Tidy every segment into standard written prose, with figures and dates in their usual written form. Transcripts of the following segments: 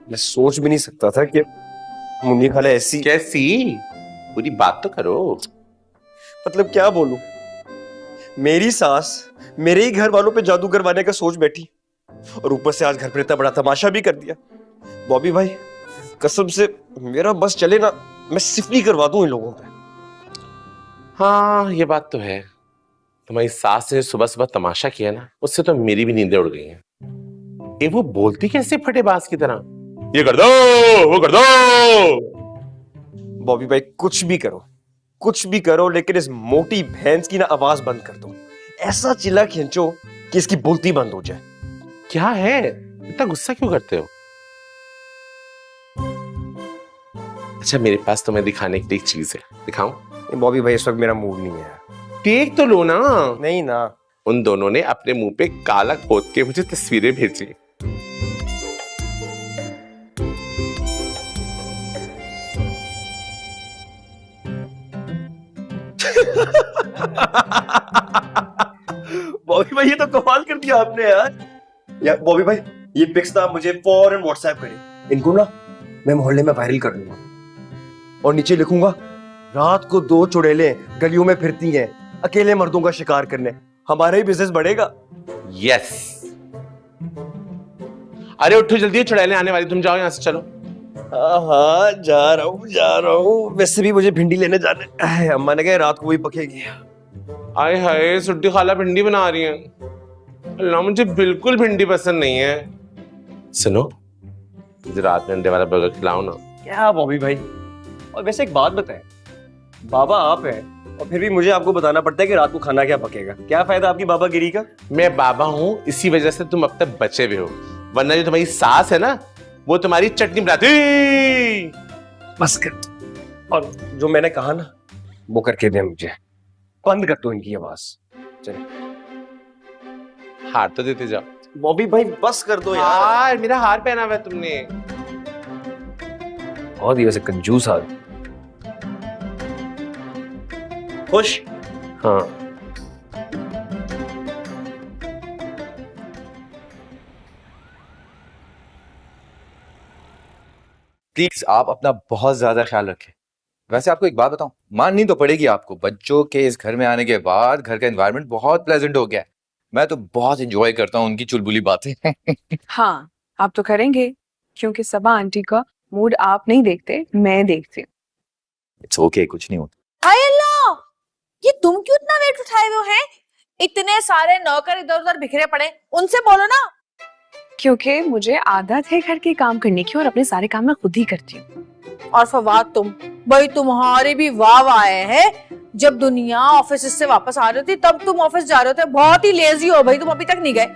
मैं सोच भी नहीं सकता था कि मुन्नी खाला ऐसी। कैसी? पूरी बात तो करो। मतलब क्या बोलूं, मेरी सास मेरे ही घर वालों पे जादू करवाने का सोच बैठी और ऊपर से आज घर पर इतना बड़ा तमाशा भी कर दिया। बॉबी भाई कसम से मेरा बस चले ना, मैं सिफली करवा दूं इन लोगों पे। हाँ ये बात तो है, तुम्हारी सास ने सुबह सुबह तमाशा किया ना, उससे तो मेरी भी नींदें उड़ गई हैं। ये वो बोलती कैसे फटेबाज की तरह, ये कर दो वो कर दो। बॉबी भाई कुछ भी करो लेकिन इस मोटी भैंस की ना आवाज बंद कर दो। ऐसा चिल्ला खींचो कि इसकी बोलती बंद हो जाए। क्या है, इतना गुस्सा क्यों करते हो? अच्छा मेरे पास तुम्हें दिखाने के लिए एक चीज है, दिखाऊं? बॉबी भाई इस वक्त मेरा मूड नहीं है। टेक तो लो ना। नहीं ना। उन दोनों ने अपने मुंह पे काला खोद के मुझे तस्वीरें भेजी। बॉबी भाई ये तो कमाल कर दिया आपने यार बॉबी भाई ये पिक्स ना मुझे फौरन व्हाट्सएप करें। इनको ना मैं मोहल्ले में वायरल कर दूंगा और नीचे लिखूंगा, रात को 2 चुड़ैलें गलियों में फिरती हैं अकेले मर्दों का शिकार करने, हमारा ही बिजनेस बढ़ेगा। यस। अरे उठो जल्दी, चुड़ैलें आने वाली, तुम जाओ यहाँ से, चलो। हाँ जा रहा हूँ। वैसे भी मुझे भिंडी लेने जाना है, अम्मा ने कहा रात को वही पकेगी। आए हाय, सुट्टी खाला भिंडी बना रही है। अल्लाह मुझे बिल्कुल भिंडी पसंद नहीं है। सुनो मुझे रात में अंडे वाला बर्गर खिलाओ ना। क्या बॉबी भाई, और वैसे एक बात बताएं, बाबा आप हैं और फिर भी मुझे आपको बताना पड़ता है कि रात को खाना क्या पकेगा। क्या फायदा आपकी बाबागिरी का? मैं बाबा हूँ इसी वजह से तुम अब तक बचे हुए हो, वरना जो तुम्हारी सास है ना वो तुम्हारी चटनी बनाती। बस कर, और जो मैंने कहा ना वो करके दे मुझे। बंद कर दो इनकी आवाज। चलो हार तो देते जाओ। बॉबी भाई बस कर दो यार। मेरा हार पहना हुआ है तुमने। बहुत ही वैसे कंजूस आदमी। खुश? हाँ। प्लीज आप अपना बहुत ज्यादा ख्याल रखें। वैसे आपको एक बात बताऊं, माननी तो पड़ेगी आपको, बच्चों के इस घर में आने के बाद घर का एनवायरनमेंट बहुत प्लेजेंट हो गया है। मैं तो बहुत एंजॉय करता हूं उनकी चुलबुली बातें। हाँ आप तो करेंगे, क्योंकि सबा आंटी का मूड आप नहीं देखते, मैं देखती हूँ। इट्स ओके, कुछ नहीं होता। हाय अल्लाह, ये तुम क्यों इतना वेट उठाए हुए हैं? इतने सारे नौकर इधर उधर बिखरे पड़े, उनसे बोलो ना। क्योंकि मुझे आदत है घर के काम करने की और अपने सारे काम मैं खुद ही करती हूँ। और फवाद तुम, भाई तुम्हारे भी वाव आए हैं। जब दुनिया ऑफिस से वापस आ रही थी तब तुम ऑफिस जा रहे थे। बहुत ही लेजी हो भाई तुम, अभी तक नहीं गए।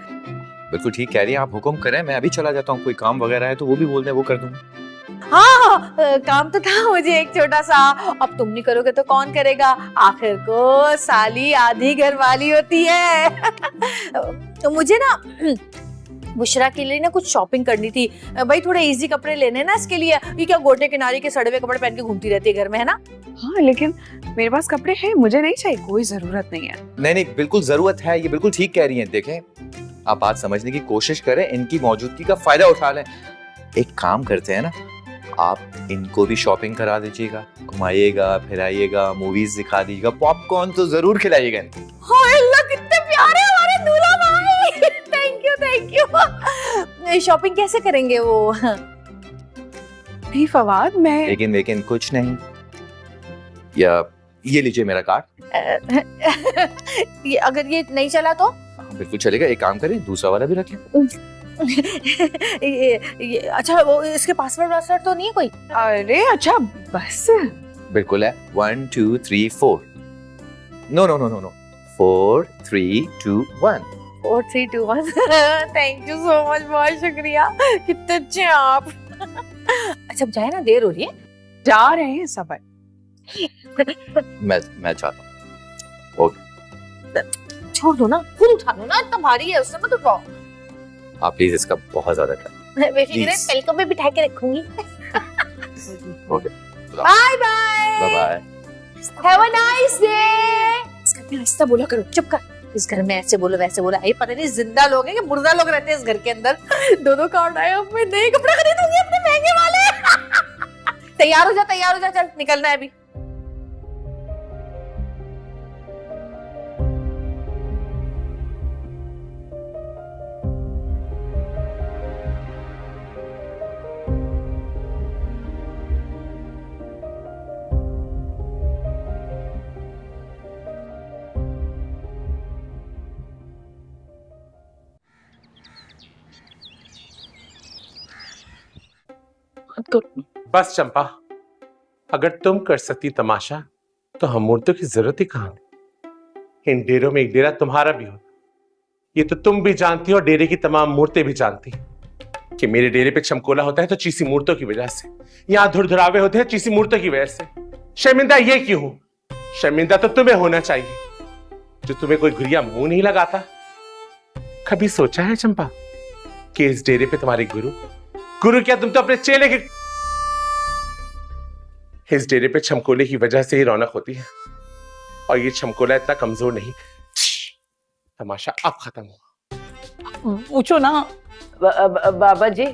बिल्कुल ठीक कह रही हैं आप, हुक्म करें मैं अभी चला जाता हूँ। कोई काम वगैरह है तो वो भी बोल दें, वो कर दूंगा। हाँ काम तो था मुझे एक छोटा सा। अब तुम नहीं करोगे तो कौन करेगा? आखिर को साली आधी घर वाली होती है। तो मुझे ना बुशरा के लिए ना कुछ शॉपिंग करनी थी भाई, थोड़े इजी कपड़े लेने ना इसके लिए। ये क्या गोटे किनारे के सड़े हुए कपड़े पहन के घूमती रहती है घर में, है ना? हाँ लेकिन मेरे पास कपड़े हैं, मुझे नहीं चाहिए, कोई जरूरत नहीं है। नहीं बिल्कुल जरूरत है, ये बिल्कुल ठीक कह रही हैं। देखें आप बात समझने की कोशिश करें, इनकी मौजूदगी का फायदा उठा लें। एक काम करते हैं ना, आप इनको भी शॉपिंग करा दीजिएगा, घुमाइएगा फिराइएगा, मूवीज दिखा दीजिएगा, पॉपकॉर्न तो जरूर खिलाइएगा इनको। हाय अल्लाह कितने प्यारे हमारे दूल्हा भाई। Thank you. शॉपिंग कैसे करेंगे वो? भी फवाद मैं लेकिन कुछ नहीं, या ये लीजिए मेरा कार्ड। ये अगर ये नहीं चला तो? बिल्कुल चलेगा, एक काम करें दूसरा वाला भी रखें। ये अच्छा, वो इसके पासवर्ड तो नहीं है कोई? अरे अच्छा बस। बिल्कुल है, 1 2 3 4। No 4 3 2 1। 4 3 2 1। Thank you so much, बहुत शुक्रिया, कितने अच्छे हैं आप। अच्छा अब जाए ना, देर हो रही है। जा रहे हैं सबर। मैं चाहता हूँ। ओके छोड़ दो ना, खुद उठा लो ना, इतना भारी है, उससे मत उठाओ। आप प्लीज इसका बहुत ज्यादा ख्याल। बेफिक्र पलकों पे बिठा के रखूंगी। Okay bye bye bye. Have a nice day. इसका भी आहिस्ता बोला करो। चुप कर। इस घर में ऐसे बोलो वैसे बोलो, ये पता नहीं जिंदा लोग हैं कि मुर्दा लोग रहते हैं इस घर के अंदर। दो कार्ड आए, अब मैं नए कपड़े खरीदूंगी अपने महंगे वाले। तैयार हो जा, चल निकलना है अभी। बस चंपा, अगर तुम कर सकती तमाशा तो हम मूर्तों की जरूरत ही कहां थी। इन डेरों में एक डेरा तुम्हारा भी होता, ये तो तुम भी जानती हो और डेरे की तमाम मूर्तें भी जानती कि मेरे डेरे पे चमकोला होता है तो चीसी मूर्तों की वजह से, यहां धुरधुरावे होते हैं चीसी मूर्तों की वजह से। शर्मिंदा ये क्यों हूं? शर्मिंदा तो तुम्हें होना चाहिए जो तुम्हें कोई गुरिया मुंह नहीं लगाता। कभी सोचा है चंपा कि इस डेरे पे तुम्हारे गुरु क्या तुम तो अपने चेले के। इस डेरे पे छमकोले की वजह से ही रौनक होती है और ये छमकोला इतना कमजोर नहीं। तमाशा अब खत्म हुआ। पूछो ना। बाबा जी,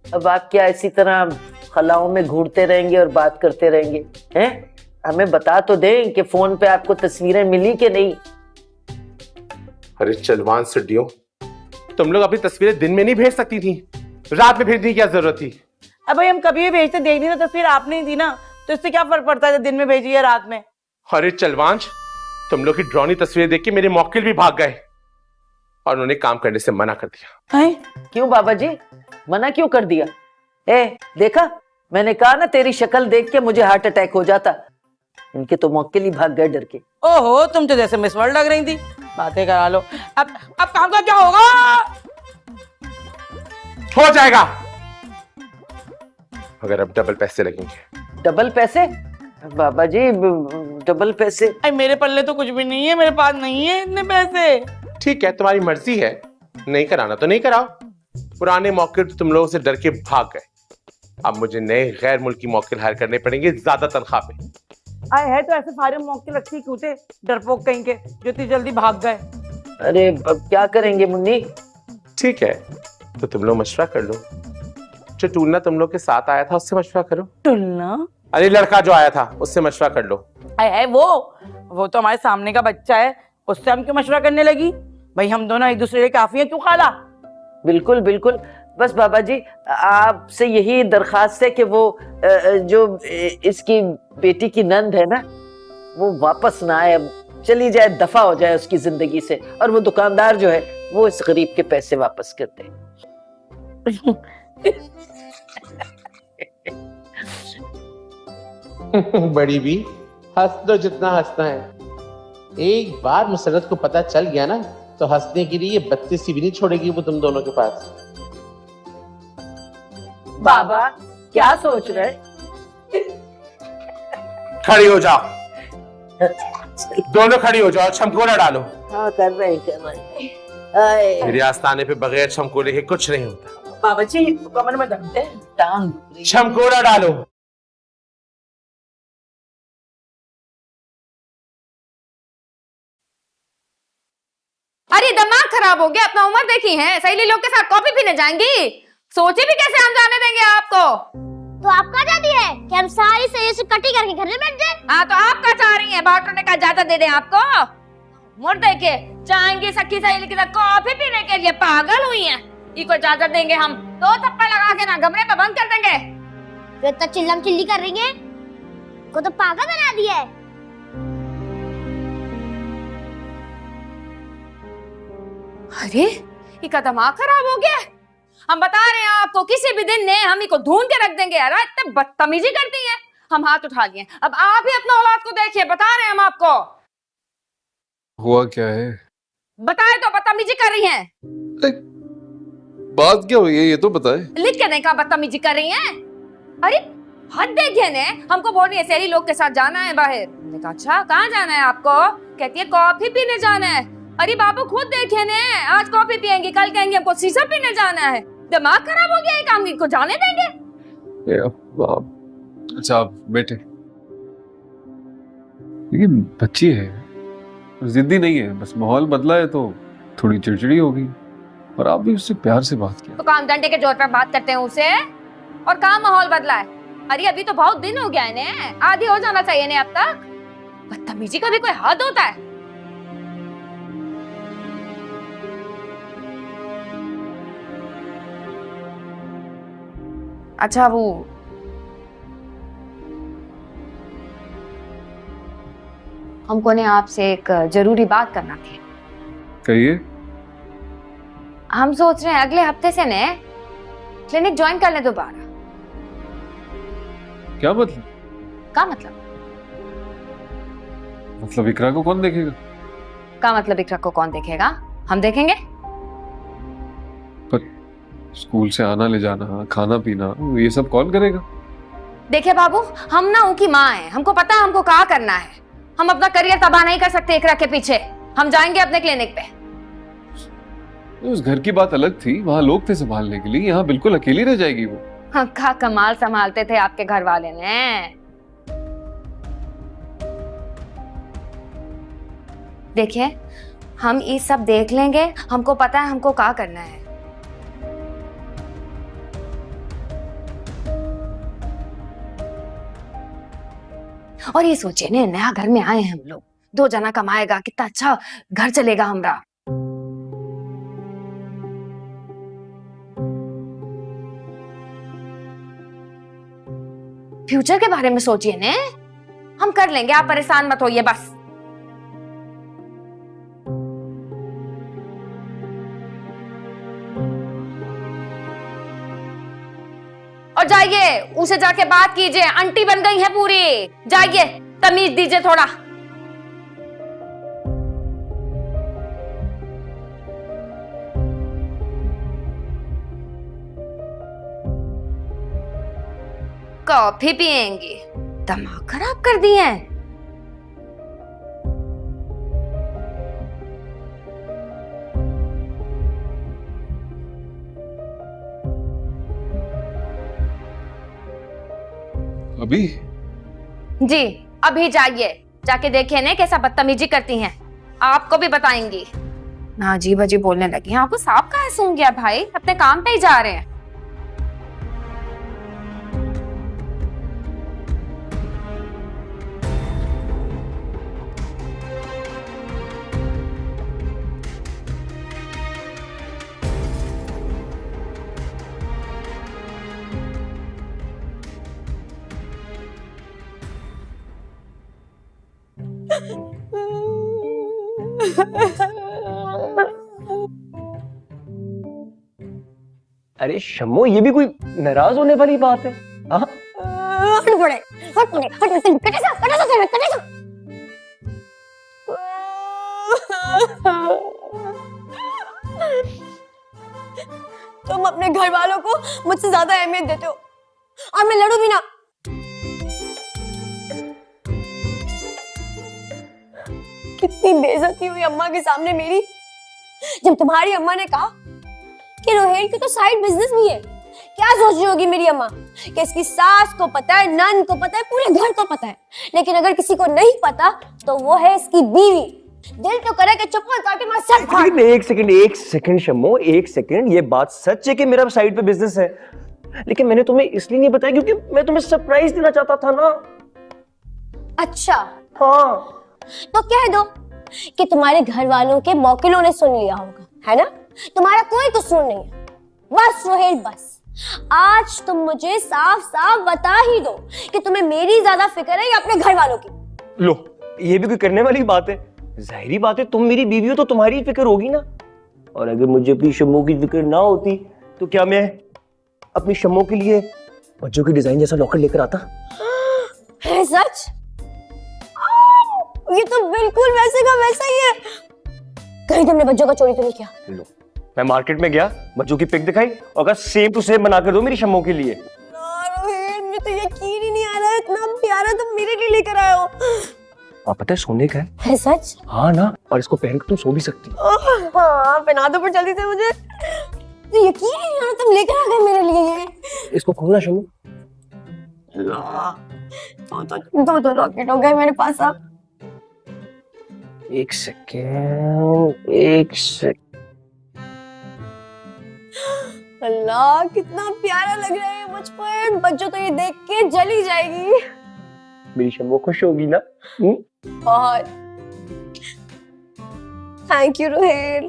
अब आप क्या इसी तरह खलाओं में घूरते रहेंगे और बात करते रहेंगे हैं? हमें बता तो दें कि फोन पे आपको तस्वीरें मिली कि नहीं। अरे चलवान सुड्डियों, तुम लोग अपनी तस्वीरें दिन में नहीं भेज सकती थी, रात में भेजने की क्या जरूरत थी? अब भाई हम कभी भी भेजते, देखनी तो तस्वीर आपने ही दी ना, तो इससे क्या फर्क पड़ता है दिन में भेजी या रात में। अरे चलवांश, तुम लोग की ड्रोनी तस्वीरें देख के मेरे मौकिल भी भाग गए और उन्होंने काम करने से मना कर दिया। है? क्यों बाबा जी, मना क्यों कर दिया? देखा, मैंने कहा ना तेरी शक्ल देख के मुझे हार्ट अटैक हो जाता। इनके तो मौकिल ही भाग गए डर के। ओहो, तुम तो जैसे मिस वर्ल्ड लग रही थी। बातें करा लो। अब काम का क्या होगा? हो जाएगा अगर अब डबल पैसे लगेंगे। डबल पैसे? बाबा जी, डबल पैसे? अरे मेरे पल्ले तो कुछ भी नहीं है, मेरे पास नहीं है इतने पैसे। ठीक है, तुम्हारी मर्जी है, नहीं कराना तो नहीं कराओ। पुराने मौके तो तुम लोगों से डर के भाग गए, अब मुझे नए गैर मुल्की मौके हायर करने पड़ेंगे ज्यादा तनख्वाह पे। आए है तो ऐसे सारे मौके रखी क्यों थे, डरपोक कहीं के, जो इतनी जल्दी भाग गए। अरे अब क्या करेंगे मुन्नी? ठीक है, तो तुम लोग मशवरा कर लो। जो टूलना तुम लोग के साथ आया था उससे मशवरा करो। टुलना? अरे लड़का जो आया था उससे मशवरा कर लो। है वो तो हमारे सामने का बच्चा है, उससे हम क्यों मशवरा करने लगी? भाई हम दोनों एक दूसरे के काफी हैं, क्यों खाला? बिल्कुल बिल्कुल, बस बाबा जी आपसे यही दरखास्त है कि वो जो इसकी बेटी की नंद है ना, वो वापस ना आए, चली जाए, दफा हो जाए उसकी जिंदगी से, और वो दुकानदार जो है वो इस गरीब के पैसे वापस कर दे। बड़ी भी हंस दो जितना हंसना है। एक बार मुसरत को पता चल गया ना तो हंसने के लिए 32 भी नहीं छोड़ेगी वो तुम दोनों के पास। बाबा क्या सोच रहे? खड़ी हो जाओ, दोनों खड़ी हो जाओ, छमकोला डालो। हाँ कर रहे हैं। मेरे आस्थाने पे बगैर छमकोले के कुछ नहीं होता। बाबा जी कमर में दर्द है, टांग। छमकोला डालो। अरे दिमाग खराब हो गया, अपना उम्र देखी है, सहेली लोग के साथ कॉफी पीने जाएंगी? सोचे भी कैसे हम जाने देंगे आपको? तो आप कहा चाहती है कि हम सारी सही से कटी करके घर में बैठ जाए? हाँ तो आप क्या चाह रही हैं? डॉक्टर ने कहा इजाजत दे दें आपको? मुर्दे के जाएंगी सखी सहेली के साथ कॉफी पीने के लिए? पागल हुई हैं? इनको इजाजत देंगे हम, 2 थप्पड़ लगा के ना कमरे में बंद कर देंगे। जो इतना चिल्लम चिल्ली कर रही है, को तो पागल बना दिया है। अरे इनका दिमाग खराब हो गया। हम बता रहे हैं आपको, किसी भी दिन ने हम इनको ढूंढ के रख देंगे। यार इतने बदतमीजी करती हैं। हम हाथ उठा लिए, अब आप ही अपना औलाद को देखिए, बता रहे हैं हम आपको। हुआ क्या है? बताए तो बदतमीजी कर रही हैं। बात क्या हुई है ये तो बताए। लिख के नहीं कहा बदतमीजी कर रही हैं। अरे हद देखिए ने, हमको बोल रही है सहेली लोग के साथ जाना है बाहर। मैंने कहा अच्छा कहाँ जाना है आपको? कहती है कॉफी पीने जाना है। अरे बाबू खुद देखे ने, आज कॉफी पियेंगी, कल कहेंगे हमको शीशा पीने जाना है। दिमाग खराब हो गया, काम को जाने देंगे? अच्छा आप बैठे, ये बच्ची है, जिद्दी नहीं है, बस माहौल बदला है तो थोड़ी चिड़चिड़ी हो गई। और आप भी उससे प्यार से बात किया। तो काम डंडे के जोर पर बात करते हैं उसे, और कहाँ माहौल बदला है? अरे अभी तो बहुत दिन हो गया है ने, आधी हो जाना चाहिए ने अब तक। बदतमीजी का भी कोई हद होता है? अच्छा वो हमको ने आपसे एक जरूरी बात करना थी। कहिए। हम सोच रहे हैं अगले हफ्ते से ने क्लिनिक ज्वाइन कर ले दोबारा। क्या मतलब? का मतलब? मतलब इकरा को कौन देखेगा? का मतलब इकरा को कौन देखेगा? हम देखेंगे। पर स्कूल से आना ले जाना, खाना पीना, ये सब कौन करेगा? देखिए बाबू, हम ना उनकी माँ हैं, हमको पता है हमको क्या करना है। हम अपना करियर तबाह नहीं कर सकते इकरा के पीछे। हम जाएंगे अपने क्लिनिक पे। उस घर की बात अलग थी, वहां लोग थे संभालने के लिए, यहाँ बिल्कुल अकेली रह जाएगी वो। हाँ, का कमाल संभालते थे आपके घर वाले ने। देखिए, हम ये सब देख लेंगे, हमको पता है हमको क्या करना है। और ये सोचिए ने, नया घर में आए हैं हम लोग, 2 जना कमाएगा, कितना अच्छा घर चलेगा हमारा। फ्यूचर के बारे में सोचिए ने। हम कर लेंगे, आप परेशान मत होइए बस। और जाइए उसे जाके बात कीजिए, आंटी बन गई है पूरी। जाइए, तमीज दीजिए थोड़ा। कॉफी पिएंगी? दिमाग खराब कर दिए हैं। अभी? जी, अभी जाइए, जाके देखिए ने कैसा बदतमीजी करती हैं। आपको भी बताएंगी ना। अजीब अजीब बोलने लगी हैं। आपको सांप कहाँ सूंघ गया भाई? अपने काम पे ही जा रहे हैं। अरे शम्मो, ये भी कोई नाराज होने वाली बात है? हाँ, हट पड़े, हट पड़े, हट पड़े, कटे सा, कटे सा। तुम अपने घर वालों को मुझसे ज्यादा अहमियत देते हो, और मैं लड़ू भी ना। कितनी बेइज्जती हुई अम्मा के सामने मेरी, जब तुम्हारी अम्मा ने कहा कि रोहेल की तो साइड बिजनेस भी है। क्या सोच रही होगी मेरी अम्मा कि इसकी सास को पता है, नन को पता है, पूरे घर को पता है, लेकिन अगर किसी को नहीं पता तो वो है इसकी बीवी। दिल तो करे कि चप्पल काटे मैं सर फाड़। एक सेकंड शम्मो, एक सेकंड। ये बात सच है कि मेरा साइड पे बिजनेस है, लेकिन मैंने तुम्हें इसलिए नहीं बताया क्योंकि मैं तुम्हें सरप्राइज देना चाहता था ना। अच्छा, हाँ, तो कह दो कि तुम्हारे घर वालों के मौकिलों ने सुन लिया होगा, है ना? तुम्हारा कोई कसूर नहीं है। बस रोहेल, बस आज तुम मुझे साफ साफ बता ही दो कि तुम्हें मेरी ज्यादा फिक्र है या अपने घर वालों की। लो, ये भी कोई करने वाली बात है? जाहिरी बात है, तुम मेरी बीवी हो तो तुम्हारी फिक्र होगी ना। और अगर मुझे अपनी शम्मो की फिक्र ना होती तो क्या मैं अपनी शम्मो के लिए बच्चों की डिजाइन जैसा लॉकर लेकर आता? है सच? ये तो बिल्कुल वैसे का वैसा ही है। कहीं तुमने बच्चों का चोरी तो नहीं किया? लो, मैं मार्केट में गया, बच्चों की पिक दिखाई और कहा सेम टू सेम बना कर दो मेरी शम्मो के लिए। रोहित, मुझे तो यकीन ही नहीं आ रहा है, इतना प्यारा तुम मेरे लिए लेकर आए हो। आप पता है सोने का है सच? हाँ ना, और इसको पहन कर तुम सो भी सकती हो। हाँ, पहना दो पर जल्दी से, मुझे तो यकीन ही नहीं आ रहा तुम लेकर आ गए मेरे लिए ये। इसको खोलना शम्मो। दो लॉकेट हो गए मेरे पास अब। एक सेकेंड, एक सेकेंड। अल्लाह कितना प्यारा लग रहा है ये बचपन। बच्चों तो ये देख के जली जाएगी। मेरी शम्मो खुश होगी ना? बहुत। Thank you Rohel.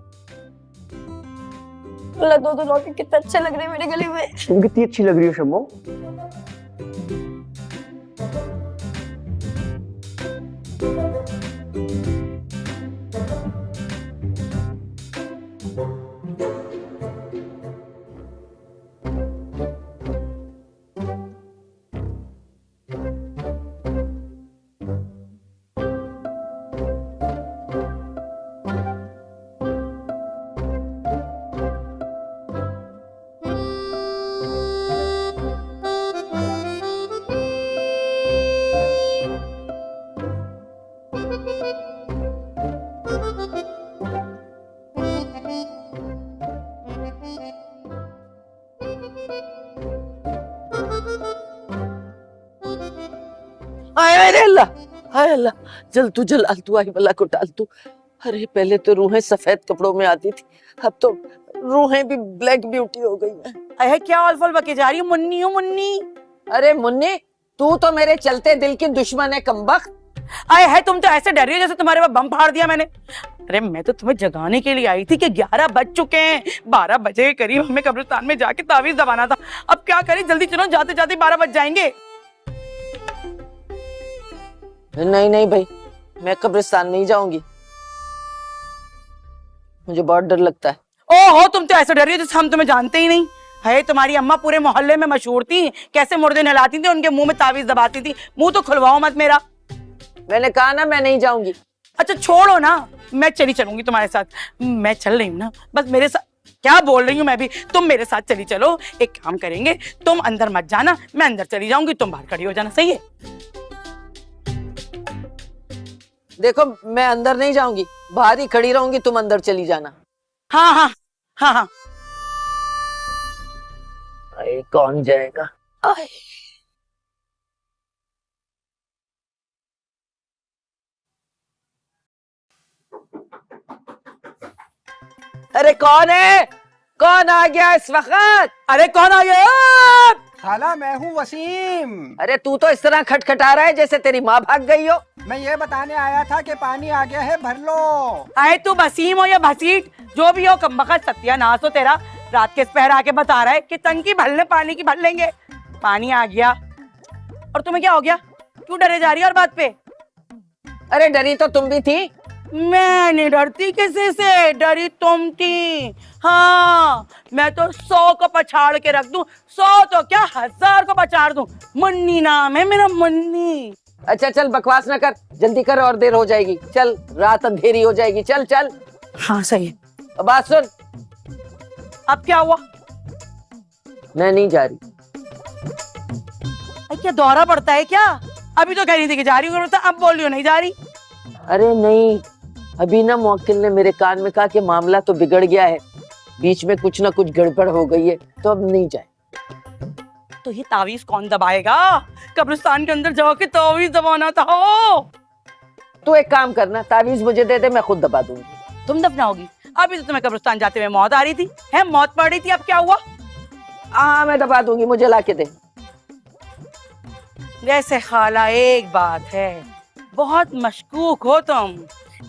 अल्लाह दो लॉकेट कितने अच्छे लग रहे हैं मेरे गले में। तुम कितनी अच्छी लग रही हो शम्मो। अरे अल्लाह, हाय अल्लाह, जल तू जल आल तू आई बल्ला को टाल तू। अरे पहले तो रूहें सफेद कपड़ों में आती थी, अब तो रूहें भी ब्लैक ब्यूटी हो गई हैं। अरे क्या अलफल बके जा रही है मुन्नी हो मुन्नी। अरे मुन्नी, तू तो मेरे चलते दिल की दुश्मन है कमबख्त। आए है तुम तो ऐसे डर रही हो जैसे तुम्हारे पास बम फाड़ दिया मैंने। अरे मैं तो तुम्हें जगाने के लिए आई थी कि 11 बज चुके हैं, 12 बजे के करीब हमें कब्रिस्तान में जाके तावीज दबाना था। अब क्या करें, जल्दी चलो, जाते जाते 12 बज जाएंगे। नहीं नहीं भाई, मैं कब्रिस्तान नहीं जाऊंगी, मुझे बहुत डर लगता है। ओहो, तुम तो ऐसे डर रही हो जैसे हम तुम्हें जानते ही नहीं है। तुम्हारी अम्मा पूरे मोहल्ले में मशहूर थी, कैसे मुर्दे नहलाती थी, उनके मुंह में तावीज दबाती थी। मुंह तो खुलवाओ मत मेरा। मैंने कहा ना मैं नहीं जाऊंगी। अच्छा छोड़ो ना, मैं चलूंगी तुम्हारे साथ। मैं चल रही हूँ ना, बस मेरे साथ। क्या बोल रही हूँ मैं भी, तुम मेरे साथ चली चलो। एक काम करेंगे, तुम अंदर मत जाना, मैं अंदर चली जाऊंगी, तुम बाहर खड़ी हो जाना, सही है? देखो मैं अंदर नहीं जाऊंगी, बाहर ही खड़ी रहूंगी, तुम अंदर चली जाना। हाँ हाँ हाँ हाँ। अरे कौन जाएगा? आए। अरे कौन है? कौन आ गया इस वक्त? अरे कौन आ गया? खाला मैं हूँ वसीम। अरे तू तो इस तरह खटखटा रहा है जैसे तेरी माँ भाग गई हो। मैं ये बताने आया था कि पानी आ गया है, भर लो। आए तू वसीम हो या भसीट, जो भी हो, कमबख्त सत्यानाश हो तेरा। रात के पहर आके बता रहा है कि टंकी भर ले, पानी की भर लेंगे। पानी आ गया और तुम्हें क्या हो गया? क्यों डरे जा रही है हर बात पे? अरे डरी तो तुम भी थी। मैं नहीं डरती किसी से, डरी तुम थी। हाँ, मैं तो 100 को पछाड़ के रख दूं, 100 तो क्या 1000 को पछाड़ दूं। मुन्नी नाम है मेरा, मुन्नी। अच्छा चल बकवास ना कर, जल्दी कर और देर हो जाएगी। चल, रात अंधेरी हो जाएगी, चल चल। हाँ सही है। अब बात सुन। अब क्या हुआ? मैं नहीं जा रही। क्या दौरा पड़ता है क्या? अभी तो कह रही थी कि जा रही हूँ, अब बोल रही हो नहीं जा रही। अरे नहीं, अभी ना मुवक्किल ने मेरे कान में कहा कि मामला तो बिगड़ गया है, बीच में कुछ ना कुछ गड़बड़ हो गई है, तो अब नहीं जाए। तो ये तावीज कौन दबाएगा? कब्रिस्तान के अंदर जाके तावीज दबाना था। हो तू एक काम करना, तावीज मुझे दे दे, मैं खुद दबा दूंगी। तुम दफनाओगी? अभी तो तुम्हें कब्रिस्तान जाते हुए मौत आ रही थी, है मौत पड़ रही थी, अब क्या हुआ? हाँ मैं दबा दूंगी, मुझे ला के दे। वैसे खाला एक बात है, बहुत मशकूक हो तुम।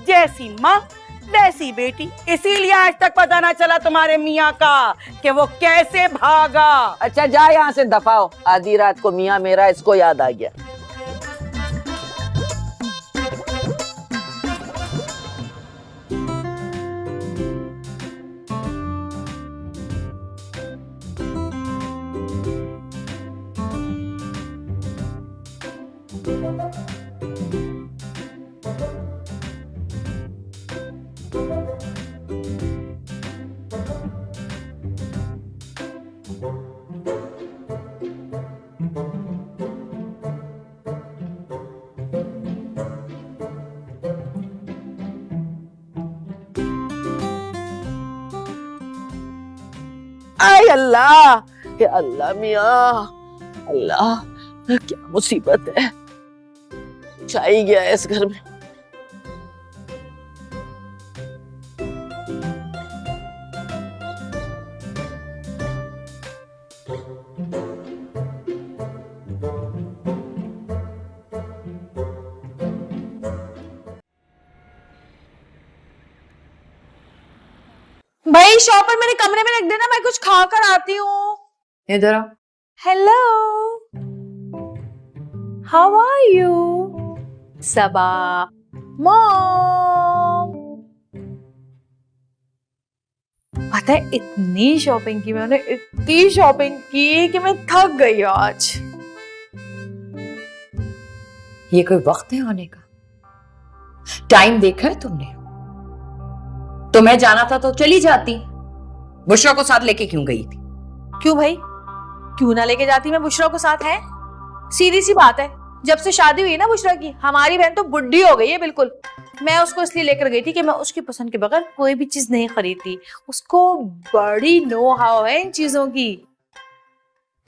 जैसी माँ वैसी बेटी, इसीलिए आज तक पता ना चला तुम्हारे मियाँ का कि वो कैसे भागा। अच्छा जा यहाँ से, दफाओ। आधी रात को मियाँ मेरा, इसको याद आ गया। आय अल्लाह, या अल्लाह मियाँ, अल्लाह क्या मुसीबत है, छाई गया है इस घर में। भाई शॉपर मेरे कमरे में रख देना, मैं कुछ खा कर आती हूँ। इधर आओ। Hello, how are you? Saba, mom. पता है इतनी शॉपिंग की मैंने, इतनी शॉपिंग की कि मैं थक गई आज। ये कोई वक्त है आने का? टाइम देखा है तुमने? तुम्हें जाना था तो चली जाती, बुशरा को साथ लेके क्यों गई थी? क्यों भाई, क्यों ना लेके जाती मैं बुशरा को साथ? है सीधी सी बात है, जब से शादी हुई है ना बुशरा की, हमारी बहन तो बुढ़ी हो गई है बिल्कुल। मैं उसको इसलिए लेकर गई थी कि मैं उसकी पसंद के बगैर कोई भी चीज नहीं खरीदती। उसको बड़ी नो हाव है इन चीजों की।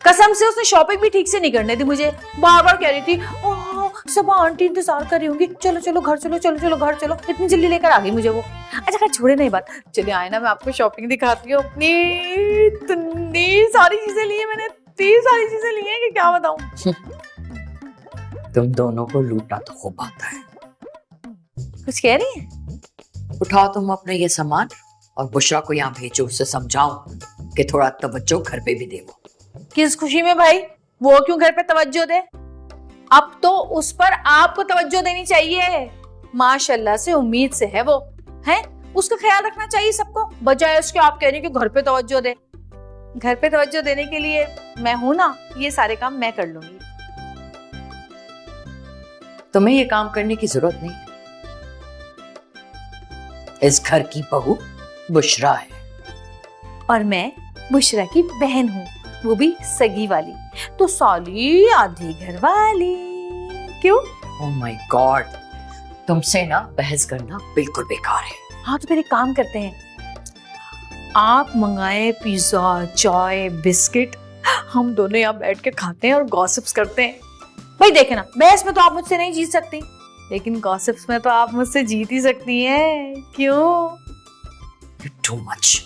कसम से उसने शॉपिंग भी ठीक से नहीं करने दी मुझे। बार बार कह रही थी ओह सब आंटी इंतजार कर रही होंगी, चलो चलो घर चलो, चलो चलो घर चलो। इतनी जल्दी लेकर आ गई मुझे वो। अच्छा खैर छोड़े नहीं बात, चलिए आए ना मैं आपको शॉपिंग दिखाती हूँ अपनी। इतनी सारी चीजें ली है मैंने, इतनी सारी चीजें ली है कि क्या बताऊं। तुम दोनों को लूटा तो खूब आता है। कुछ कह रही है? उठाओ तुम अपने ये सामान और बुशरा को यहाँ भेजो, उससे समझाओ कि थोड़ा तवज्जो घर पे भी दे। वो किस खुशी में भाई, वो क्यों घर पे तवज्जो दे? अब तो उस पर आपको तवज्जो देनी चाहिए। माशाल्लाह से उम्मीद से है वो, है उसका ख्याल रखना चाहिए सबको, बजाय उसके आप कह रही हो कि घर पे तवज्जो दे। घर पे तवज्जो देने के लिए मैं हूं ना, ये सारे काम मैं कर लूंगी। तुम्हें ये काम करने की जरूरत नहीं है। इस घर की बहू बुशरा है और मैं बुशरा की बहन हूँ, वो भी सगी वाली, तो साली आधी घर वाली। क्यों? ओह माय गॉड, तुमसे ना बहस करना बिल्कुल बेकार है। हाँ तो फिर एक काम करते हैं, आप मंगाए पिज्जा, चाय, बिस्किट, हम दोनों यहाँ बैठ के खाते हैं और गॉसिप्स करते हैं। भाई देखे ना, बहस में तो आप मुझसे नहीं जीत सकती, लेकिन गॉसिप्स में तो आप मुझसे जीत ही सकती हैं। क्यों? Too much.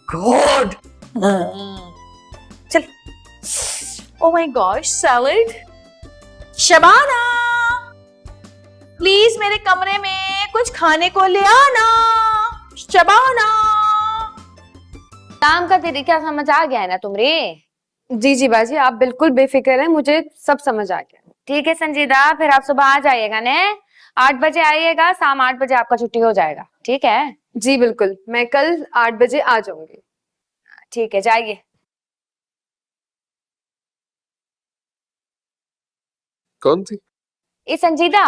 गॉड। चल। Oh my gosh, salad. Shabana please मेरे कमरे में कुछ खाने को ले आना। शबाना। काम का तरीका समझ आ गया है ना तुमरे? जी जी बाजी, आप बिल्कुल बेफिक्र हैं, मुझे सब समझ आ गया। ठीक है संजीदा, फिर आप सुबह आ जाइएगा ने, 8 बजे आइएगा, शाम 8 बजे आपका छुट्टी हो जाएगा। ठीक है? जी बिल्कुल, मैं कल 8 बजे आ जाऊंगी। ठीक है, जाइए। कौन थी? ये संजीदा,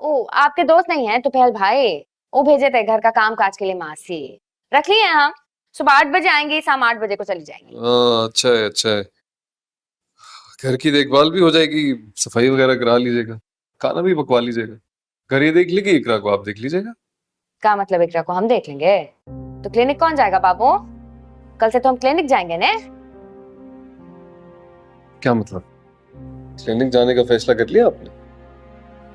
ओ आपके दोस्त नहीं है तुफैल भाई, वो भेजे थे घर का काम काज के लिए मासी। रख लिए हम, सुबह 8 बजे आएंगे, शाम 8 बजे को चली जाएंगी। अच्छा है, अच्छा है। घर की देखभाल भी हो जाएगी, सफाई वगैरह करा लीजिएगा, खाना भी पकवा लीजिएगा। घर ये देख लेगी, इकरा को आप देख लीजिएगा। क्या मतलब इकरा को हम देख लेंगे? तो क्लिनिक कौन जाएगा बाबू? कल से तो हम क्लिनिक जाएंगे ने। क्या मतलब? क्लिनिक जाने का फैसला कर लिया आपने?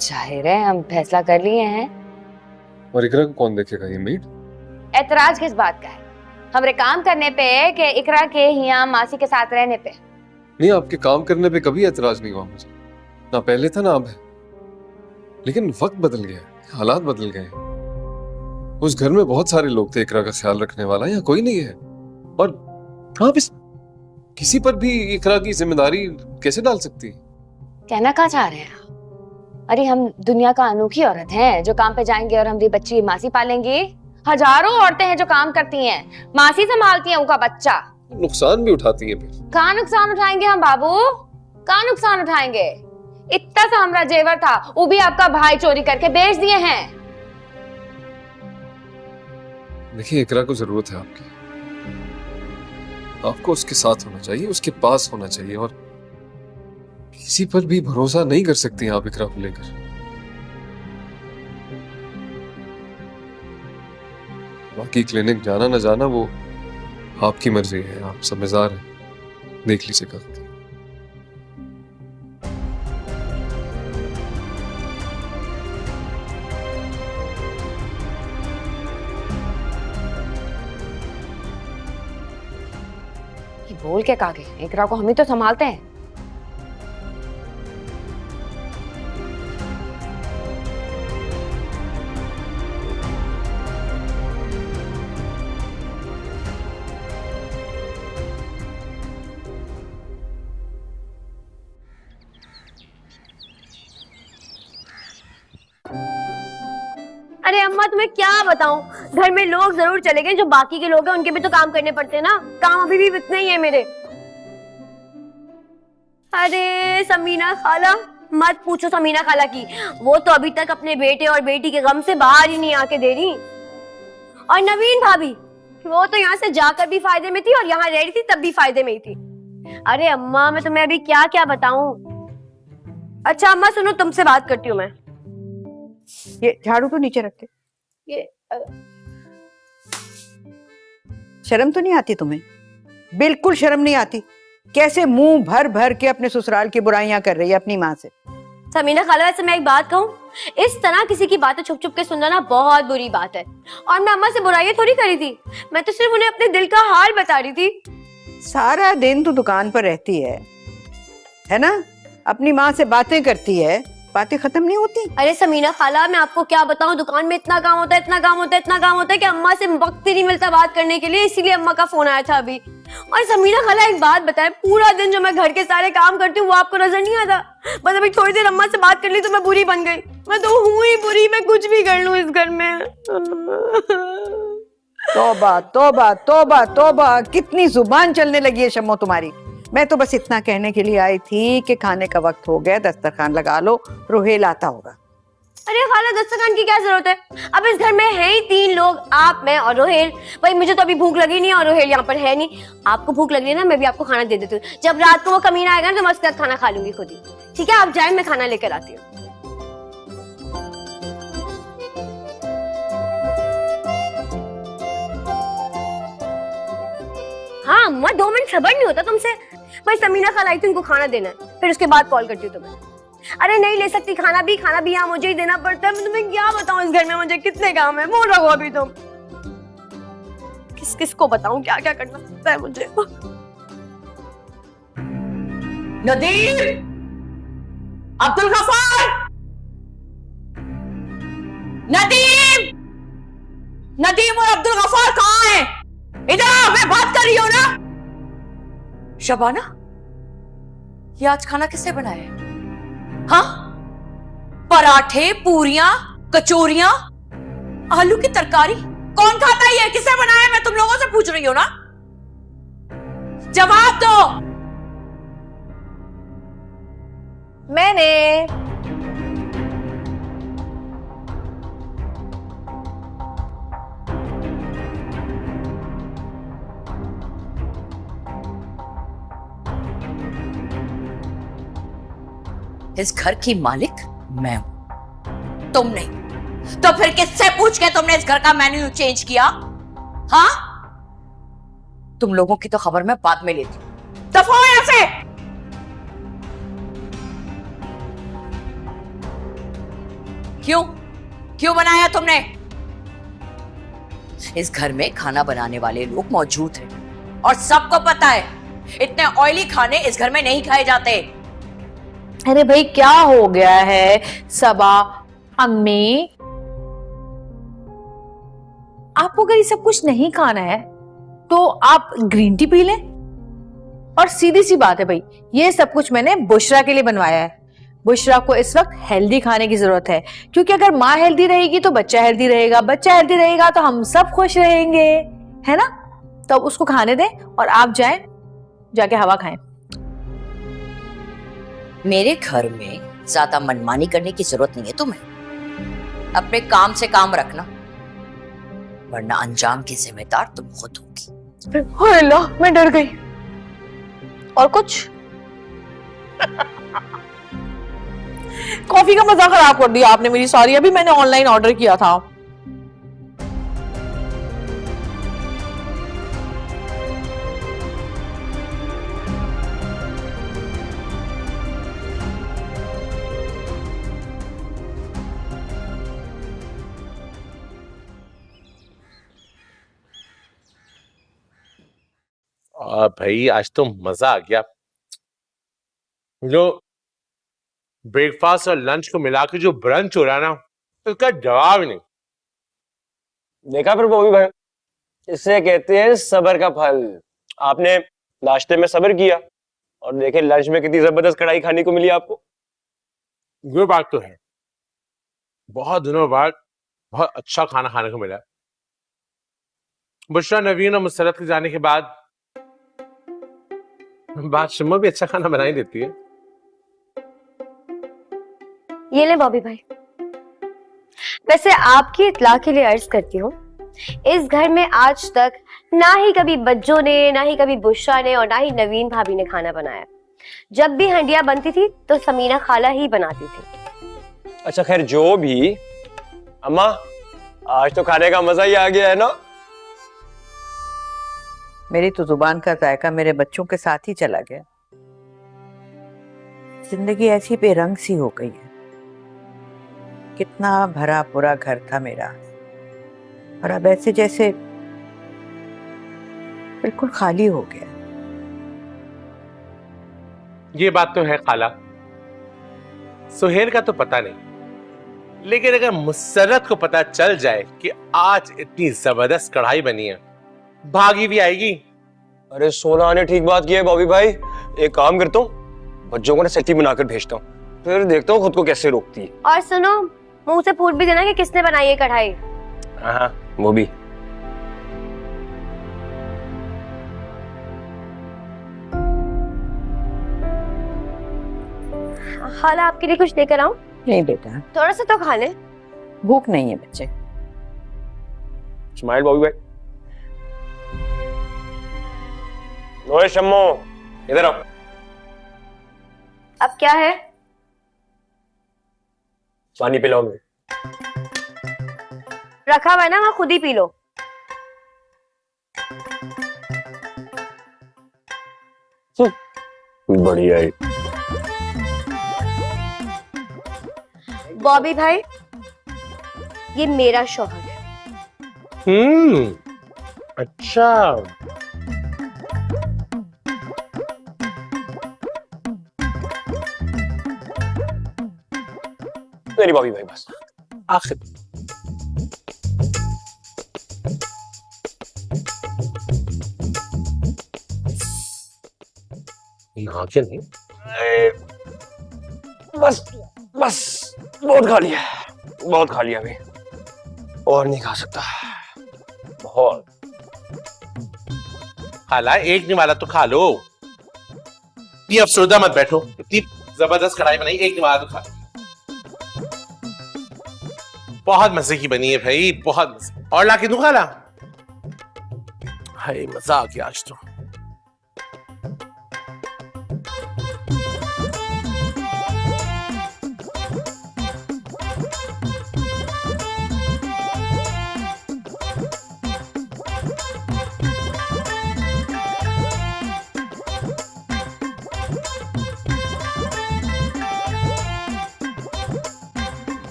जाहिर है हम फैसला कर लिए हैं। और इकरा को कौन देखेगा? ये मेड? एतराज किस बात का है? हमरे काम करने पे कि इकरा के यहाँ मासी के साथ रहने पे? नहीं, आपके काम करने पे कभी एतराज नहीं हुआ मुझे, ना पहले था ना अब है। लेकिन वक्त बदल गया, हालात बदल गए। उस घर में बहुत सारे लोग थे इकरा का ख्याल रखने वाला, यहाँ कोई नहीं है। और आप इस किसी पर भी इकरा की जिम्मेदारी कैसे डाल सकती है? कहना क्या चाह रहे हैं? अरे हम दुनिया का अनोखी औरत हैं जो काम पे जाएंगे और हमारी बच्ची मासी पालेंगी। हजारों औरतें हैं जो काम करती हैं, मासी संभालती हैं उनका बच्चा। नुकसान भी उठाती है। फिर कहाँ नुकसान उठाएंगे हम बाबू? कहाँ नुकसान उठाएंगे? इतना सा हमारा जेवर था, वो भी आपका भाई चोरी करके बेच दिए हैं। देखिए, इकरा को जरूरत है आपकी, आपको उसके साथ होना चाहिए, उसके पास होना चाहिए। और किसी पर भी भरोसा नहीं कर सकती आप इकरा को लेकर। बाकी क्लिनिक जाना ना जाना वो आपकी मर्जी है, आप समझदार हैं, देख लीजिएगा। ये बोल के कहा गए, इकरा को हम ही तो संभालते हैं। अम्मा तुम्हें क्या बताऊं, घर में लोग जरूर चले गए, जो बाकी के लोग हैं उनके भी तो काम करने पड़ते हैं ना, काम अभी भी इतने ही है मेरे। अरे समीना खाला, मत पूछो समीना खाला की, वो तो अभी तक अपने बेटे और बेटी के गम से बाहर ही नहीं आके दे रही। और नवीन भाभी, वो तो यहाँ से जाकर भी फायदे में थी और यहाँ रह रही थी तब भी फायदे में ही थी। अरे अम्मा मैं तुम्हें अभी क्या क्या बताऊं। अच्छा अम्मा सुनो, तुमसे बात करती हूँ मैं। ये झाड़ू तो नीचे रख के। ये शर्म तो नहीं आती तुम्हें? बिल्कुल शर्म नहीं आती। कैसे मुंह भर भर के अपने ससुराल की बुराइयां कर रही है अपनी माँ से। समीना खाला, वैसे मैं एक बात कहूँ, इस तरह किसी की बातें छुप छुप के सुनना ना बहुत बुरी बात है। और मैं अम्मा से बुराइयां थोड़ी करी थी, मैं तो सिर्फ उन्हें अपने दिल का हाल बता रही थी। सारा दिन तो दुकान पर रहती है ना, अपनी माँ से बातें करती है, बातें खत्म नहीं होती। अरे समीना खाला, मैं आपको क्या बताऊं, दुकान में इतना काम होता है, इतना काम होता है, इतना काम होता है कि अम्मा से वक्त ही नहीं मिलता बात करने के लिए, इसीलिए अम्मा का फोन आया था अभी। और समीना खाला एक बात बताएं, पूरा दिन जो मैं घर के सारे काम करती हूँ वो आपको नजर नहीं आता? बस अभी थोड़ी देर अम्मा से बात कर ली तो मैं बुरी बन गई। मैं तो हूँ ही बुरी, मैं कुछ भी कर लूँ इस घर में। तौबा तौबा तौबा तौबा, कितनी जुबान चलने लगी है शम्मो तुम्हारी। मैं तो बस इतना कहने के लिए आई थी कि खाने का वक्त हो गया, दस्तरखान लगा लो, रोहेल आता होगा। अरे खाला, दस्तरखान की क्या जरूरत है? अब इस घर में है ही 3 लोग, आप, मैं और रोहेल। भाई मुझे तो अभी भूख लगी नहीं और रोहेल यहाँ पर है नहीं। आपको भूख लग रही है ना, मैं भी आपको खाना दे देती हूँ। जब रात को वो कमीना आएगा ना तो मैं उसके साथ खाना खा लूंगी खुद ही। ठीक है, आप जाए, मैं खाना लेकर आती हूँ। हाँ अम्मा, 2 मिनट सब्र नहीं होता तुमसे? भाई समीना खाला आई थी, उनको खाना देना है, फिर उसके बाद कॉल करती हूँ तुम्हें। अरे नहीं ले सकती, खाना भी यहाँ मुझे ही देना पड़ता है। मैं तुम्हें क्या बताऊं, इस घर में मुझे कितने काम है। बोल रहा अभी तुम, किस किस को बताऊं क्या क्या करना पड़ता है मुझे। नदीम, अब्दुल गफार, नदीम, नदीम और अब्दुल गफार कहाँ हैं? इधर आओ, मैं बात कर रही हूँ ना। शबाना, ये आज खाना किसने बनाया है? हाँ, पराठे, पूरियां, कचौरियां, आलू की तरकारी, कौन खाता है ये? किसने बनाया? मैं तुम लोगों से पूछ रही हूँ ना, जवाब दो। मैंने। इस घर की मालिक मैं हूं, तुम नहीं। तो फिर किससे पूछ के तुमने इस घर का मेन्यू चेंज किया? हाँ, तुम लोगों की तो खबर मैं बाद में लेती हूं। दफा हो यहां से। क्यों क्यों बनाया तुमने? इस घर में खाना बनाने वाले लोग मौजूद हैं और सबको पता है इतने ऑयली खाने इस घर में नहीं खाए जाते। अरे भाई क्या हो गया है सबा, अम्मी, आपको अगर ये सब कुछ नहीं खाना है तो आप ग्रीन टी पी लें। और सीधी सी बात है भाई, ये सब कुछ मैंने बुशरा के लिए बनवाया है। बुशरा को इस वक्त हेल्दी खाने की जरूरत है, क्योंकि अगर माँ हेल्दी रहेगी तो बच्चा हेल्दी रहेगा, बच्चा हेल्दी रहेगा तो हम सब खुश रहेंगे, है ना? तो अब उसको खाने दें और आप जाएं, जाके हवा खाएं। मेरे घर में ज्यादा मनमानी करने की जरूरत नहीं है तुम्हें। अपने काम से काम रखना, वरना अंजाम की जिम्मेदार तुम खुद होगी। हाय अल्लाह, मैं डर गई। और कुछ? कॉफी का मजा खराब कर दिया आपने मेरी सारी। अभी मैंने ऑनलाइन ऑर्डर किया था। भाई आज तो मजा आ गया। जो ब्रेकफास्ट और लंच को मिला के जो ब्रंच हो रहा ना, उसका जवाब नहीं। देखा फिर बॉबी भाई, इससे कहते हैं सब्र का फल। आपने नाश्ते में सब्र किया और देखे लंच में कितनी जबरदस्त कढ़ाई खाने को मिली आपको। ये बात तो है, बहुत दिनों बाद बहुत अच्छा खाना खाने को मिला। बुशरा, नवीन और मुसरत के जाने के बाद शिम्मा भी अच्छा खाना बना ही देती है। ये ले बॉबी भाई। वैसे आपकी इत्तला के लिए अर्ज करती हूँ, इस घर में आज तक ना ही कभी बच्चों ने, ना ही कभी बुशरा ने और ना ही नवीन भाभी ने खाना बनाया। जब भी हंडिया बनती थी तो समीना खाला ही बनाती थी। अच्छा खैर जो भी, अम्मा आज तो खाने का मजा ही आ गया है ना। मेरी तो जुबान का जायका मेरे बच्चों के साथ ही चला गया। जिंदगी ऐसी बेरंग सी हो गई है। कितना भरा पूरा घर था मेरा, और अब ऐसे जैसे बिल्कुल खाली हो गया। ये बात तो है खाला, सुहेल का तो पता नहीं, लेकिन अगर मुसर्रत को पता चल जाए कि आज इतनी जबरदस्त कढ़ाई बनी है, भागी भी आएगी। अरे सोना ने ठीक बात की है बॉबी भाई। एक काम करता हूँ, बच्चों को ना सेल्फी बनाकर भेजता हूँ, फिर देखता हूँ खुद को कैसे रोकती है। और सुनो, मुंह से पूछ भी देना कि किसने बनाई है कढ़ाई। हाँ वो भी। खाला आपके लिए कुछ लेकर आऊं? नहीं बेटा, थोड़ा सा तो खा ले। भूख नहीं है बच्चे। स्माइल बॉबी भाई। ओए शम्मो, इधर आओ। अब क्या है? पानी पिलाओ। रखा हुआ है ना, वहां खुद ही पी लो। बढ़िया है। बॉबी भाई, ये मेरा शौहर है। अच्छा। मेरी बॉबी भाई बस आखिर नागिन नहीं। बस बस बहुत खा लिया, बहुत खा लिया अभी, और नहीं खा सकता। बहुत। खाला एक निवाला तो खा लो। ये अफसरदा मत बैठो, इतनी जबरदस्त कढ़ाई बनाई, एक निवाला तो खा लो। बहुत मजे की बनी है भाई, बहुत मजे। और लाके दूं खाला? हाय मजा आ गया आज तो।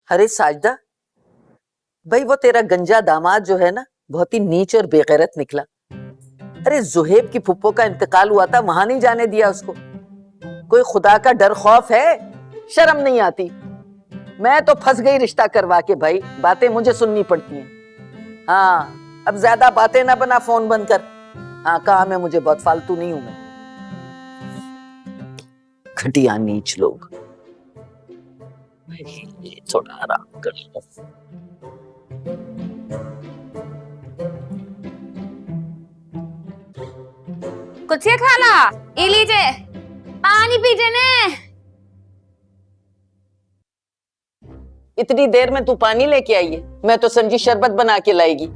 अरे साजदा भाई, वो तेरा गंजा दामाद जो है ना, बहुत ही नीच और बेगैरत निकला। अरे जुहेब की फुप्पो का इंतकाल हुआ था, वहां नहीं जाने दिया उसको। कोई खुदा का डर खौफ है? शर्म नहीं आती? मैं तो फंस गई रिश्ता करवा के भाई, बातें मुझे सुननी पड़ती हैं। हाँ अब ज्यादा बातें ना बना, फोन बंद कर। हाँ काम है मुझे बहुत, फालतू नहीं हूं मैं। घटिया नीच लोग। थोड़ा आराम कर लो। कुछ खाला, ये लीजिए पानी पीजिए ने। इतनी देर में तू पानी लेके आई है? मैं तो समझी शरबत बना के लाएगी।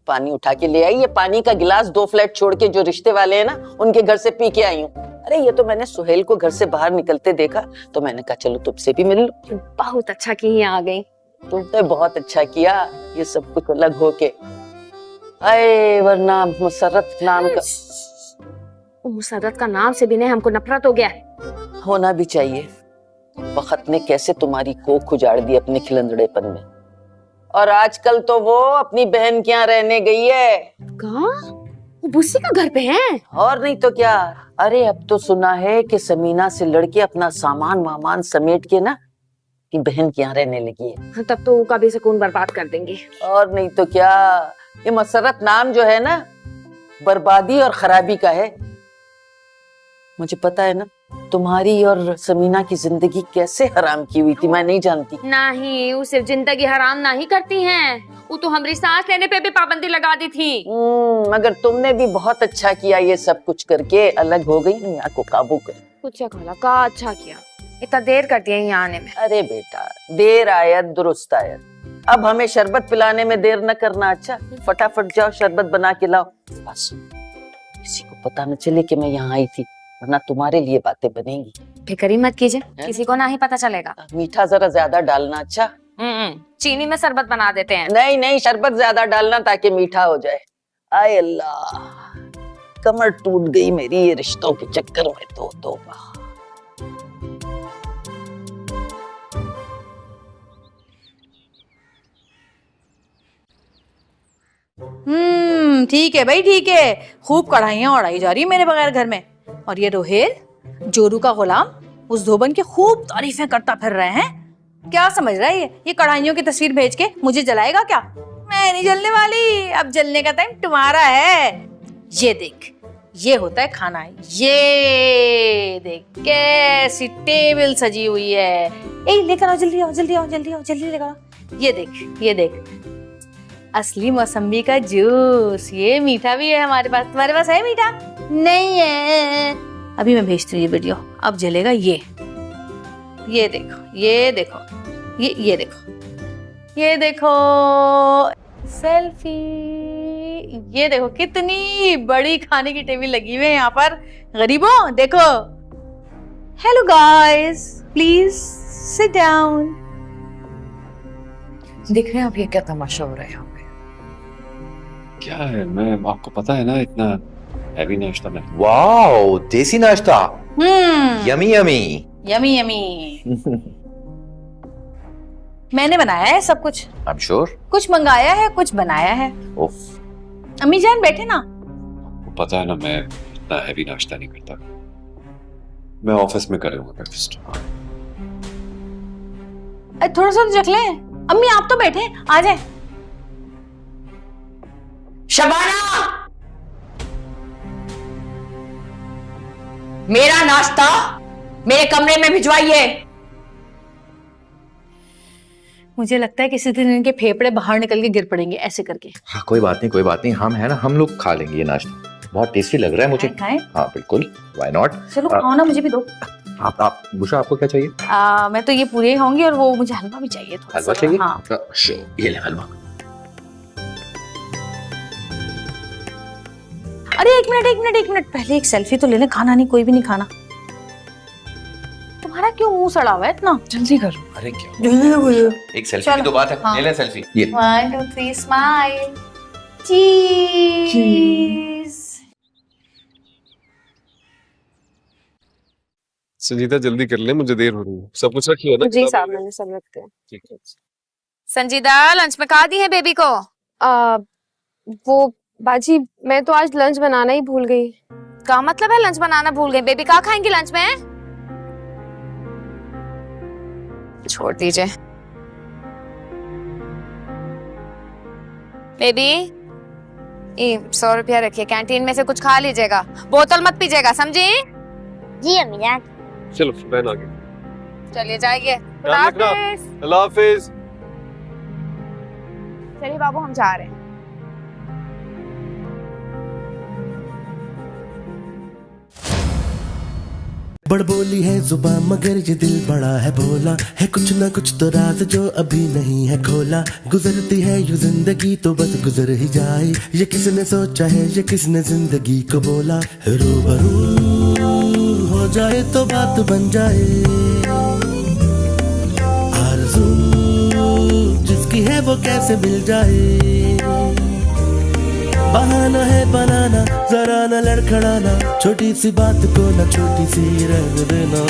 पानी उठा के ले आई है, पानी का गिलास 2 फ्लैट छोड़ के जो रिश्ते वाले हैं ना, उनके घर से पी के आई हूँ। अरे ये तो मैंने सुहेल को घर से बाहर निकलते देखा, तो मैंने कहा चलो तुमसे भी मिल लो। बहुत अच्छा की आ गई। तुमने बहुत अच्छा किया, ये सब कुछ अलग होके। अरे वरना मुसर्रत नाम का, मुसर्रत का नाम से भी नहीं हमको नफरत हो गया। होना भी चाहिए। वक्त ने कैसे तुम्हारी कोख उजाड़ दी अपने खिलंदड़ेपन में। और आजकल तो वो अपनी बहन के यहाँ रहने गई है। कहाँ? वो बुस्सी का घर पे है? और नहीं तो क्या। अरे अब तो सुना है कि समीना से लड़के अपना सामान वामान समेट के ना कि बहन के यहाँ रहने लगी है। तब तो उसका भी सुकून बर्बाद कर देंगे। और नहीं तो क्या। ये मसरत नाम जो है ना, बर्बादी और खराबी का है। मुझे पता है ना तुम्हारी और समीना की जिंदगी कैसे हराम की हुई थी, मैं नहीं जानती। नहीं, वो सिर्फ जिंदगी हराम नहीं करती हैं, वो तो हमारी सांस लेने पे भी पाबंदी लगा दी थी। मगर तुमने भी बहुत अच्छा किया ये सब कुछ करके, अलग हो गई, मियां को काबू कर। कुछ खाला का अच्छा किया, इतना देर कर दिया यहाँ आने में। अरे बेटा, देर आयत दुरुस्त आयत। अब हमें शरबत पिलाने में देर न करना। अच्छा फटाफट जाओ शरबत बना के लाओ। बस किसी को पता न चले कि मैं यहाँ आई थी, वरना तुम्हारे लिए बातें बनेंगी। फिक्र मत कीजिए, किसी को ना ही पता चलेगा। मीठा जरा ज्यादा डालना। अच्छा चीनी में शरबत बना देते हैं। नहीं नहीं, शरबत ज्यादा डालना ताकि मीठा हो जाए। आय अल्लाह, कमर टूट गई मेरी ये रिश्तों के चक्कर में। तो ठीक है भाई, ठीक है। खूब कढ़ाइयाँ उड़ाई जा रही है मेरे बगैर घर में। और ये रोहेल, जोरू का गुलाम, उस धोबन की खूब तारीफें करता फिर रहे हैं। क्या समझ रहा है ये कढ़ाइयों की तस्वीर भेज के मुझे जलाएगा क्या? मैं नहीं जलने वाली, अब जलने का टाइम तुम्हारा है। ये देख, ये होता है खाना। ये देख कैसी टेबल सजी हुई है। ए लेकर आओ, जल्दी आओ, जल्दी आओ, जल्दी आओ, जल्दी लेकर आओ। ये देख, ये देख, असली मौसम्बी का जूस। ये मीठा भी है हमारे पास। तुम्हारे पास है मीठा? नहीं है। अभी मैं भेजती हूँ ये वीडियो। अब जलेगा ये देखो, ये देखो, ये देखो, ये देखो सेल्फी। ये देखो कितनी बड़ी खाने की टेबल लगी हुई है यहाँ पर। गरीबों देखो। Hello guys, please sit down. देख रहे हैं आप ये क्या तमाशा हो रहा है यहाँ पे? क्या है? मैं आपको पता है ना इतना हैवी नाश्ता में। वाओ, देसी नाश्ता। Yummy yummy yummy yummy. मैंने बनाया है सब कुछ। I am sure. कुछ मंगाया है, कुछ बनाया है। उफ। अम्मी जान बैठे ना। आपको पता है ना मैं इतना हैवी नाश्ता नहीं करता। मैं ऑफिस में करूंगा ब्रेकफास्ट। थोड़ा सा तो रख ले। अम्मी आप तो बैठे, आ जाए। शबाना, मेरा नाश्ता मेरे कमरे में भिजवाइए। मुझे लगता है किसी दिन इनके फेफड़े बाहर निकल के गिर पड़ेंगे ऐसे करके। हाँ कोई बात नहीं, कोई बात नहीं। हम है ना, हम लोग खा लेंगे ये नाश्ता। बहुत टेस्टी लग रहा है मुझे। खाएं? हाँ बिल्कुल, व्हाई नॉट। चलो खाओ ना, मुझे भी दो। आप बुशा, आपको क्या चाहिए? मैं तो ये पूरे ही खाऊंगी और वो मुझे हलवा भी चाहिए। हलवा चाहिए? हाँ। ये ले हलवा। अरे एक मिनट, पहले एक सेल्फी तो लेने। खाना नहीं, कोई भी नहीं खाना। तुम्हारा क्यों मुंह सड़ा हुआ है इतना? जल्दी करो। अरे क्या, जल्दी करो। एक सेल्फी की तो बात है। ले ले सेल्फी। ये 1 2 3 स्माइल। चीज़। संजीदा जल्दी कर ले, मुझे देर हो रही है। सब कुछ रखिए ना? जी साहब, मैंने सब रखते हैं। ठीक है। संजीदा, लंच में खा दी है बेबी को? वो बाजी, मैं तो आज लंच बनाना ही भूल गई। क्या मतलब है लंच बनाना भूल गई? बेबी क्या खाएंगी लंच में? छोड़ दीजिए बेबी। 100 रुपया रखिए, कैंटीन में से कुछ खा लीजिएगा, बोतल मत पीजिएगा, समझी? जी अम्मी जान। चलो बहन आ गई। चलिए जाइए। अल्लाह हाफिज। चलिए बाबू, हम जा रहे हैं। बड़बोली है जुबान मगर ये दिल बड़ा है भोला है, कुछ ना कुछ तो राज जो अभी नहीं है खोला। गुजरती है यूं जिंदगी तो बस गुजर ही जाए, ये किसने सोचा है, ये किसने जिंदगी को बोला। रूबरू हो जाए तो बात बन जाए, आरज़ू जिसकी है वो कैसे मिल जाए। बहाना है बनाना, जरा न लड़खड़ाना, छोटी सी बात को न छोटी सी रह देना।